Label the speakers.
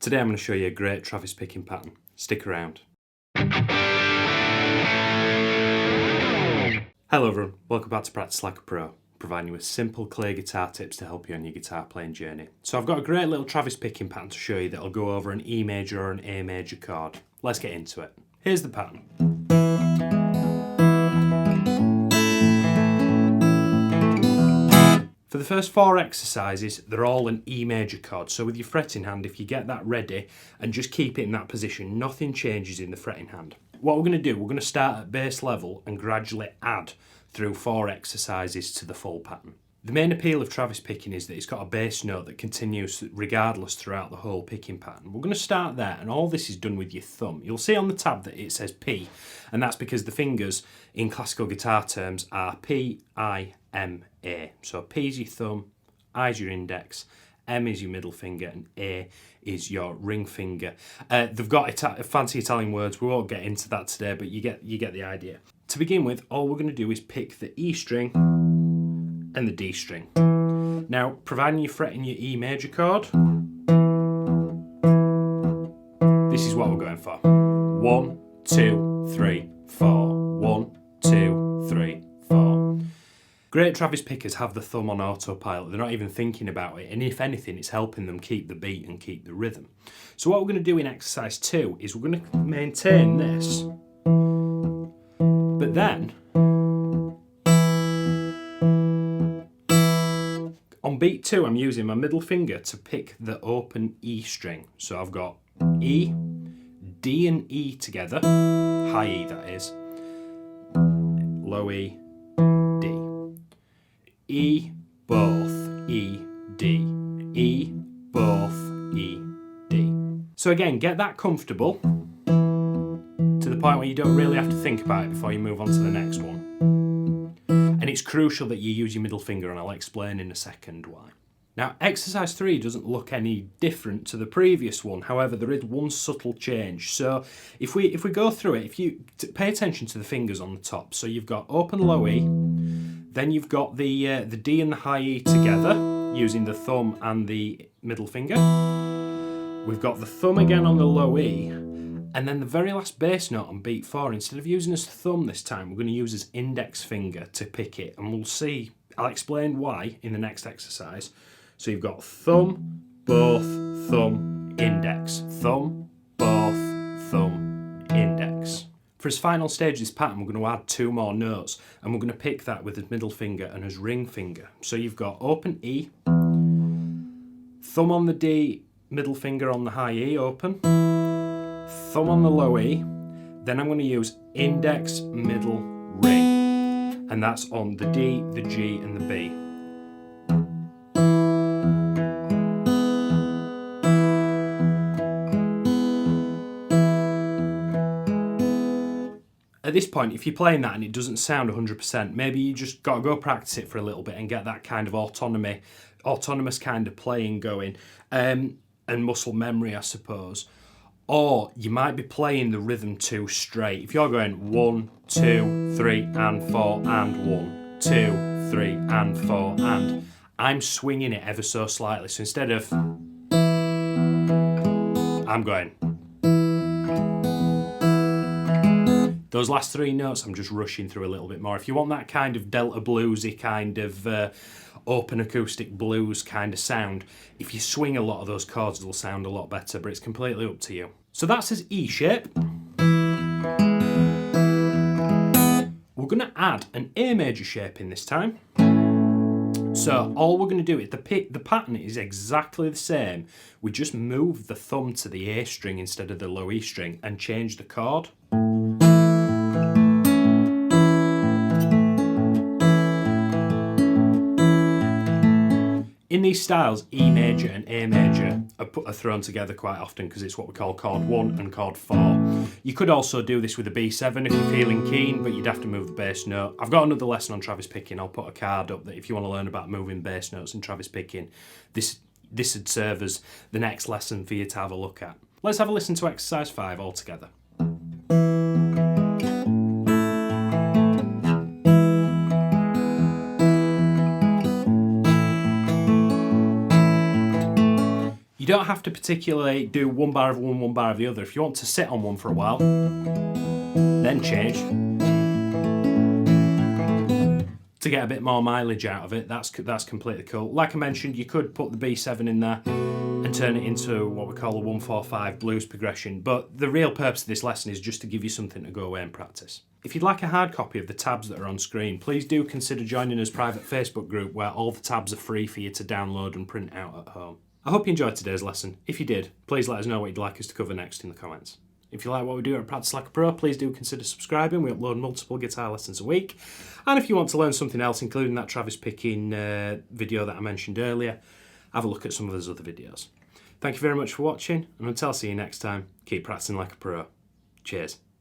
Speaker 1: Today I'm going to show you a great Travis picking pattern. Stick around. Hello everyone, welcome back to Practice Like a Pro, providing you with simple clear guitar tips to help you on your guitar playing journey. So I've got a great little Travis picking pattern to show you that'll go over an E major or an A major chord. Let's get into it. Here's the pattern. For the first 4 exercises, they're all an E major chord. So with your fretting hand, if you get that ready and just keep it in that position, nothing changes in the fretting hand. What we're going to do, we're going to start at bass level and gradually add through 4 exercises to the full pattern. The main appeal of Travis picking is that it's got a bass note that continues regardless throughout the whole picking pattern. We're going to start there, and all this is done with your thumb. You'll see on the tab that it says P, and that's because the fingers in classical guitar terms are P, I, M, A. So P is your thumb, I is your index, M is your middle finger, and A is your ring finger. They've got fancy Italian words. We won't get into that today, but you get the idea. To begin with, all we're going to do is pick the E string and the D string. Now, providing you're fretting your E major chord, this is what we're going for. 1, 2, 3, 4. 1, 2, 3, 4. Great Travis pickers have the thumb on autopilot. They're not even thinking about it, and if anything, it's helping them keep the beat and keep the rhythm. So what we're going to do in exercise 2 is we're going to maintain this, but then on beat 2, I'm using my middle finger to pick the open E string. So I've got E, D and E together, high E that is, low E, D. E, both, E, D. E, both, E, D. So again, get that comfortable to the point where you don't really have to think about it before you move on to the next one. And it's crucial that you use your middle finger, and I'll explain in a second why. Now, exercise 3 doesn't look any different to the previous one. However, there is one subtle change. So if we go through it, if you pay attention to the fingers on the top. So you've got open low E, then you've got the D and the high E together using the thumb and the middle finger. We've got the thumb again on the low E, and then the very last bass note on beat 4, instead of using as thumb this time, we're going to use as index finger to pick it, and we'll see, I'll explain why in the next exercise. So you've got thumb, both, thumb, index. Thumb, both, thumb, index. For his final stage of this pattern, we're going to add 2 more notes, and we're going to pick that with his middle finger and his ring finger. So you've got open E, thumb on the D, middle finger on the high E, open, thumb on the low E, then I'm going to use index, middle, ring, and that's on the D, the G and the B. At this point, if you're playing that and it doesn't sound 100%, maybe you just got to go practice it for a little bit and get that kind of autonomous kind of playing going, and muscle memory, I suppose. Or you might be playing the rhythm too straight. If you're going 1, 2, 3 and 4 and 1, 2, 3 and 4 and, I'm swinging it ever so slightly. So instead of, I'm going. Those last 3 notes, I'm just rushing through a little bit more. If you want that kind of Delta bluesy kind of open acoustic blues kind of sound, if you swing a lot of those chords, it'll sound a lot better, but it's completely up to you. So that's his E shape. We're going to add an A major shape in this time. So all we're going to do is the pattern is exactly the same. We just move the thumb to the A string instead of the low E string and change the chord. In these styles, E major and A major are thrown together quite often because it's what we call chord 1 and chord 4. You could also do this with a B7 if you're feeling keen, but you'd have to move the bass note. I've got another lesson on Travis picking. I'll put a card up that if you want to learn about moving bass notes in Travis picking, this would serve as the next lesson for you to have a look at. Let's have a listen to exercise 5 all together. You don't have to particularly do one bar of one bar of the other. If you want to sit on one for a while, then change to get a bit more mileage out of it, that's completely cool. Like I mentioned, you could put the B7 in there and turn it into what we call a 1-4-5 blues progression, but the real purpose of this lesson is just to give you something to go away and practice. If you'd like a hard copy of the tabs that are on screen, please do consider joining us private Facebook group where all the tabs are free for you to download and print out at home. I hope you enjoyed today's lesson. If you did, please let us know what you'd like us to cover next in the comments. If you like what we do at Practice Like a Pro, please do consider subscribing. We upload multiple guitar lessons a week. And if you want to learn something else, including that Travis picking video that I mentioned earlier, have a look at some of those other videos. Thank you very much for watching, and until I see you next time, keep practicing like a pro. Cheers.